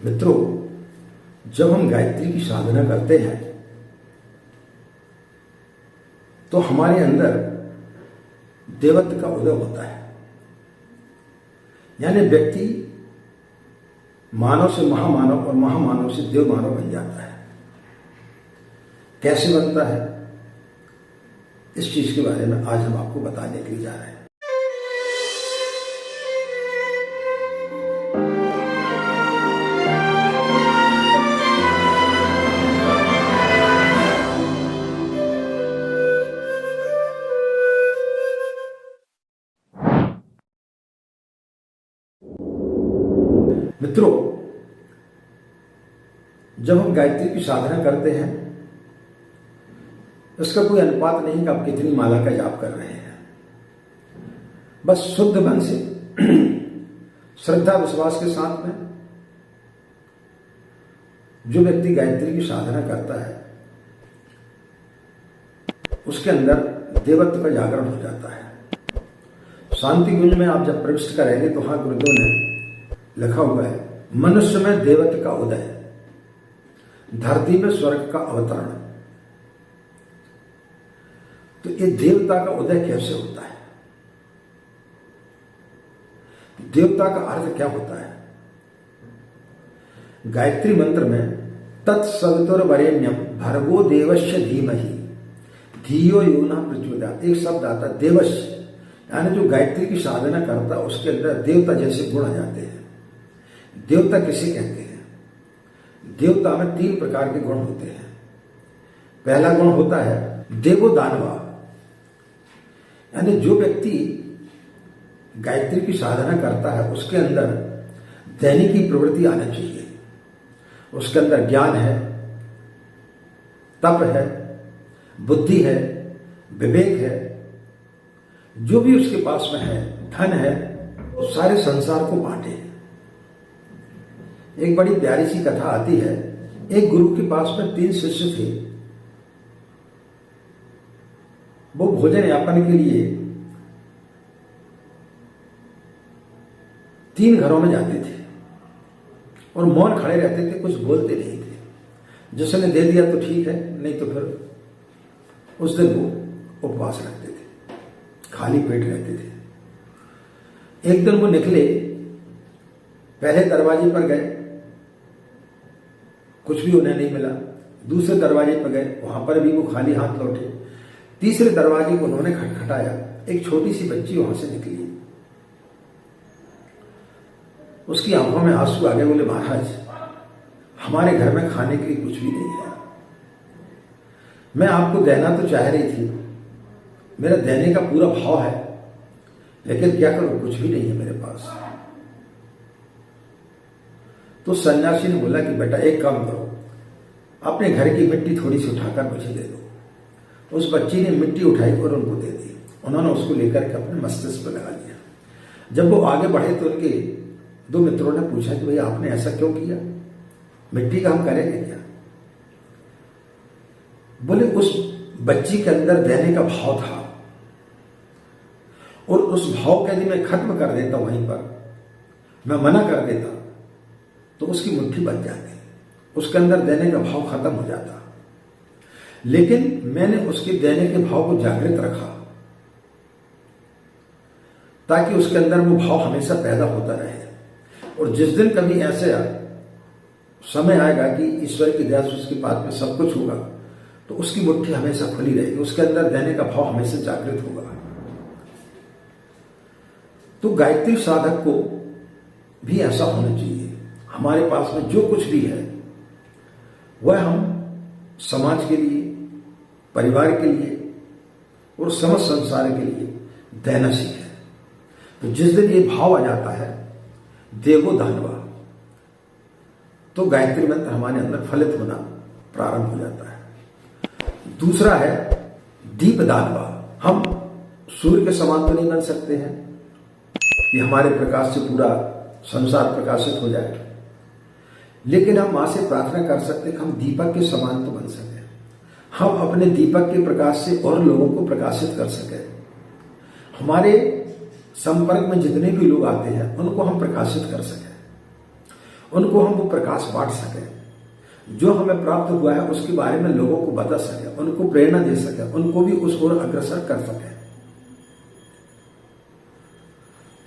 मित्रों, जब हम गायत्री की साधना करते हैं तो हमारे अंदर देवत्व का उदय होता है। यानी व्यक्ति मानव से महामानव और महामानव से देव मानव बन जाता है। कैसे बनता है, इस चीज के बारे में आज हम आपको बताने के लिए जा रहे हैं। मित्रों, जब हम गायत्री की साधना करते हैं, इसका कोई अनुपात नहीं कि आप कितनी माला का जाप कर रहे हैं। बस शुद्ध मन से श्रद्धा विश्वास के साथ में जो व्यक्ति गायत्री की साधना करता है उसके अंदर देवत्व का जागरण हो जाता है। शांति कुंज में आप जब प्रविष्ट करेंगे तो वहां गुरुदेव ने लिखा हुआ है, मनुष्य में देवत्व का उदय, धरती में स्वर्ग का अवतरण। तो ये देवता का उदय कैसे होता है? देवता का अर्थ क्या होता है? गायत्री मंत्र में तत्सवितुर्वरेण्यम भर्गो देवस्य धीमहि धियो यो न प्रचोदयात्, एक शब्द आता है देवस्य, यानी जो गायत्री की साधना करता है उसके अंदर देवता जैसे गुण आ जाते हैं। देवता किसे कहते हैं? देवता में 3 प्रकार के गुण होते हैं। पहला गुण होता है देवो दानवा, यानी जो व्यक्ति गायत्री की साधना करता है उसके अंदर दैनिकी प्रवृत्ति आना चाहिए। उसके अंदर ज्ञान है, तप है, बुद्धि है, विवेक है, जो भी उसके पास में है, धन है, वो सारे संसार को बांटे। एक बड़ी प्यारी सी कथा आती है, एक गुरु के पास में 3 शिष्य थे। वो भोजन यापन के लिए 3 घरों में जाते थे और मौन खड़े रहते थे, कुछ बोलते नहीं थे। जिसने दे दिया तो ठीक है, नहीं तो फिर उस दिन वो उपवास रखते थे, खाली पेट रहते थे। एक दिन वो निकले, पहले दरवाजे पर गए, कुछ भी उन्हें नहीं मिला। दूसरे दरवाजे पर गए, वहां पर भी वो खाली हाथ लौटे। तीसरे दरवाजे को उन्होंने खटखटाया, एक छोटी सी बच्ची वहां से निकली। उसकी आंखों में आंसू आ गए। बोले, महाराज, हमारे घर में खाने के लिए कुछ भी नहीं है। मैं आपको देना तो चाह रही थी, मेरा देने का पूरा भाव है, लेकिन क्या करूं, कुछ भी नहीं है मेरे पास। तो सन्यासी ने बोला कि बेटा एक काम करो, अपने घर की मिट्टी थोड़ी सी उठाकर मुझे दे दो। उस बच्ची ने मिट्टी उठाई और उनको दे दी। उन्होंने उसको लेकर के अपने मस्तिष्क पर लगा लिया। जब वो आगे बढ़े तो उनके 2 मित्रों ने पूछा कि भैया आपने ऐसा क्यों किया, मिट्टी का हम करेंगे क्या? बोले, उस बच्ची के अंदर देने का भाव था और उस भाव को यदि मैं खत्म कर देता, वहीं पर मैं मना कर देता तो उसकी मुट्ठी बच जाती, उसके अंदर देने का भाव खत्म हो जाता। लेकिन मैंने उसके देने के भाव को जागृत रखा ताकि उसके अंदर वो भाव हमेशा पैदा होता रहे। और जिस दिन कभी ऐसे समय आएगा कि ईश्वर की दया से उसके पास में सब कुछ होगा, तो उसकी मुट्ठी हमेशा खुली रहेगी, उसके अंदर देने का भाव हमेशा जागृत होगा। तो गायत्री साधक को भी ऐसा होना चाहिए। हमारे पास में जो कुछ भी है वह हम समाज के लिए, परिवार के लिए और समस्त संसार के लिए देना सीखें। तो जिस दिन ये भाव आ जाता है देवो दानवा, तो गायत्री मंत्र हमारे अंदर फलित होना प्रारंभ हो जाता है। दूसरा है दीप दानवा। हम सूर्य के समान तो नहीं बन सकते हैं कि हमारे प्रकाश से पूरा संसार प्रकाशित हो जाए, लेकिन हम मां से प्रार्थना कर सकते हैं कि हम दीपक के समान तो बन सके, हम अपने दीपक के प्रकाश से और लोगों को प्रकाशित कर सके। हमारे संपर्क में जितने भी लोग आते हैं उनको हम प्रकाशित कर सकें। उनको हम वो प्रकाश बांट सकें, जो हमें प्राप्त हुआ है उसके बारे में लोगों को बता सके, उनको प्रेरणा दे सके, उनको भी उस ओर अग्रसर कर सके।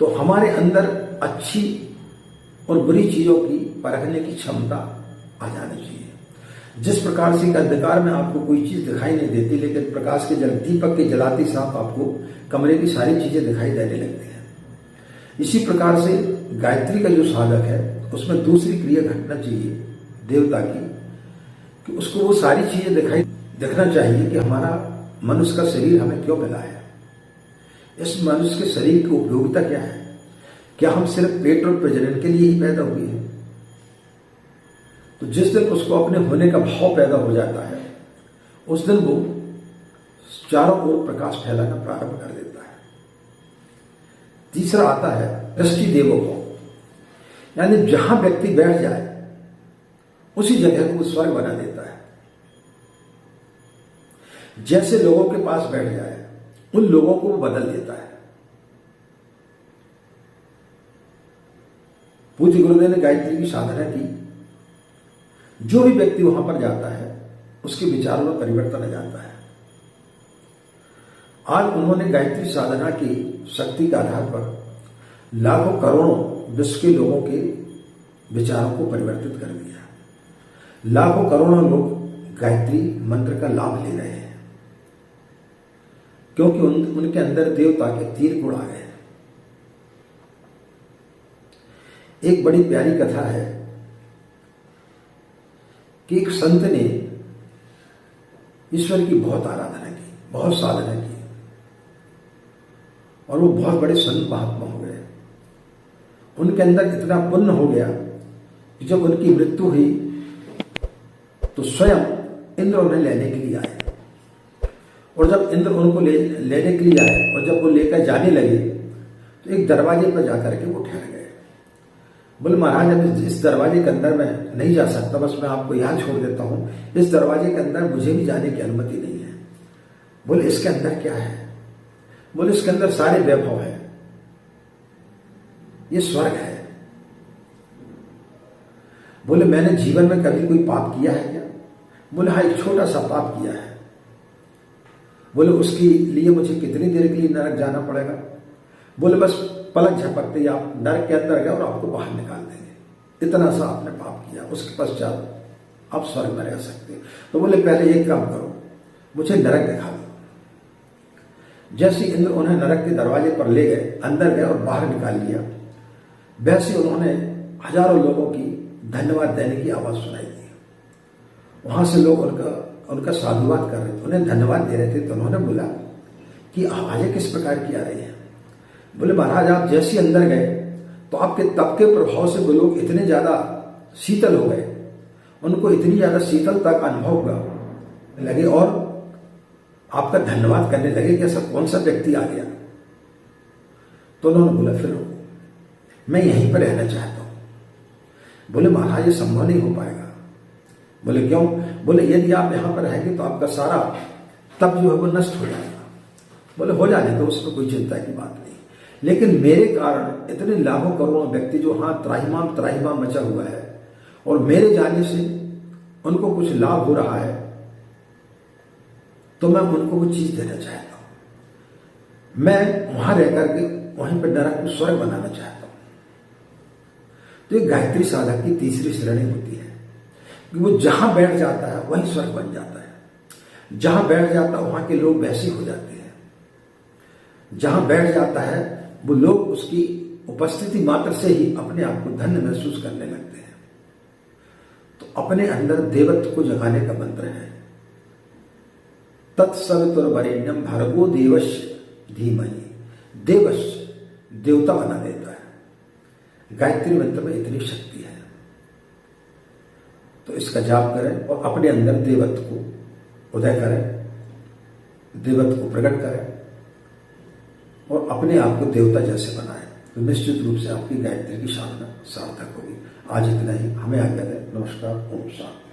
तो हमारे अंदर अच्छी और बुरी चीजों की परखने की क्षमता आ जानी चाहिए। जिस प्रकार से अंधकार में आपको कोई चीज दिखाई नहीं देती, लेकिन प्रकाश के दीपक के जलाते साथ आपको कमरे की सारी चीजें दिखाई देने लगती हैं, इसी प्रकार से गायत्री का जो साधक है उसमें दूसरी क्रिया घटना चाहिए देवता की, कि उसको वो सारी चीजें दिखना चाहिए कि हमारा मनुष्य का शरीर हमें क्यों मिला है, इस मनुष्य के शरीर की उपयोगिता क्या है, क्या हम सिर्फ पेट और प्रजनन के लिए ही पैदा हुए हैं। तो जिस दिन उसको अपने होने का भाव पैदा हो जाता है, उस दिन वो चारों ओर प्रकाश फैलाना प्रारंभ कर देता है। तीसरा आता है दृष्टि देवो भाव, यानी जहां व्यक्ति बैठ जाए उसी जगह को वो स्वर्ग बना देता है। जैसे लोगों के पास बैठ जाए उन लोगों को वो बदल देता है। पूज्य गुरुदेव ने गायत्री की साधना की, जो भी व्यक्ति वहां पर जाता है उसके विचारों में परिवर्तन आ जाता है। आज उन्होंने गायत्री साधना की शक्ति के आधार पर लाखों करोड़ों विश्व के लोगों के विचारों को परिवर्तित कर दिया। लाखों करोड़ों लोग गायत्री मंत्र का लाभ ले रहे हैं, क्योंकि उनके अंदर देवता के 3 गुण आ गए। एक बड़ी प्यारी कथा है कि एक संत ने ईश्वर की बहुत आराधना की, बहुत साधना की, और वो बहुत बड़े संत महात्मा हो गए। उनके अंदर इतना पुण्य हो गया कि जब उनकी मृत्यु हुई तो स्वयं इंद्र उन्हें लेने के लिए आए, और जब इंद्र उनको लेने के लिए आए और जब वो लेकर जाने लगे तो एक दरवाजे पर जाकर के वो ठहर गए। बोले महाराज, अब इस दरवाजे के अंदर मैं नहीं जा सकता, बस मैं आपको यहां छोड़ देता हूं, इस दरवाजे के अंदर मुझे भी जाने की अनुमति नहीं है। बोले इसके अंदर क्या है? बोले इसके अंदर सारे वैभव है, ये स्वर्ग है। बोले मैंने जीवन में कभी कोई पाप किया है क्या? बोले हाँ, एक छोटा सा पाप किया है। बोले उसके लिए मुझे कितनी देर के लिए नरक जाना पड़ेगा? बोले बस पलक झपकते ही आप नरक के अंदर गए और आपको बाहर निकाल देंगे, इतना सा आपने पाप किया, उसके पश्चात आप स्वर्ग में रह सकते हैं। तो बोले पहले एक काम करो, मुझे नरक दिखा दो। जैसे इंद्र उन्हें नरक के दरवाजे पर ले गए, अंदर गए और बाहर निकाल लिया, वैसे उन्होंने हजारों लोगों की धन्यवाद देने की आवाज सुनाई दी। वहां से लोग उनका साधुवाद कर रहे थे, उन्हें धन्यवाद दे रहे थे। तो उन्होंने बोला कि आवाजें किस प्रकार की आ रही हैं? बोले महाराज, आप जैसे अंदर गए तो आपके तप के प्रभाव से वो लोग इतने ज्यादा शीतल हो गए, उनको इतनी ज्यादा शीतलता का अनुभव हुआ लगे और आपका धन्यवाद करने लगे कि ऐसा कौन सा व्यक्ति आ गया। तो उन्होंने बोला फिर मैं यहीं पर रहना चाहता हूं। बोले महाराज, ये संभव नहीं हो पाएगा। बोले क्यों? बोले यदि आप यहां पर रहेंगे तो आपका सारा तप जो है वो नष्ट हो जाएगा। बोले हो जाने तो उसमें कोई चिंता की बात नहीं, लेकिन मेरे कारण इतने लाखों करोड़ों व्यक्ति जो हाँ त्राहिमाम मचा हुआ है और मेरे जाने से उनको कुछ लाभ हो रहा है, तो मैं उनको वो चीज देना चाहता हूं। मैं वहां रह करके वहीं पर नरक को स्वर्ग बनाना चाहता हूं। तो ये गायत्री साधक की तीसरी श्रेणी होती है कि वो जहां बैठ जाता है वहीं स्वर्ग बन जाता है। जहां बैठ जाता है वहां के लोग वैसे हो जाते हैं। जहां बैठ जाता है वो लोग उसकी उपस्थिति मात्र से ही अपने आप को धन्य महसूस करने लगते हैं। तो अपने अंदर देवत्व को जगाने का मंत्र है, तत्सवितुर्वरेण्यम भर्गो देवस्य धीमहि। देवस्य देवता बना देता है। गायत्री मंत्र में इतनी शक्ति है, तो इसका जाप करें और अपने अंदर देवत्व को उदय करें, देवत्व को प्रकट करें और अपने आप को देवता जैसे बनाएं, तो निश्चित रूप से आपकी गायत्री की साधना सार्थक होगी। आज इतना ही, हमें आज्ञा दें। नमस्कार, ओम शांति।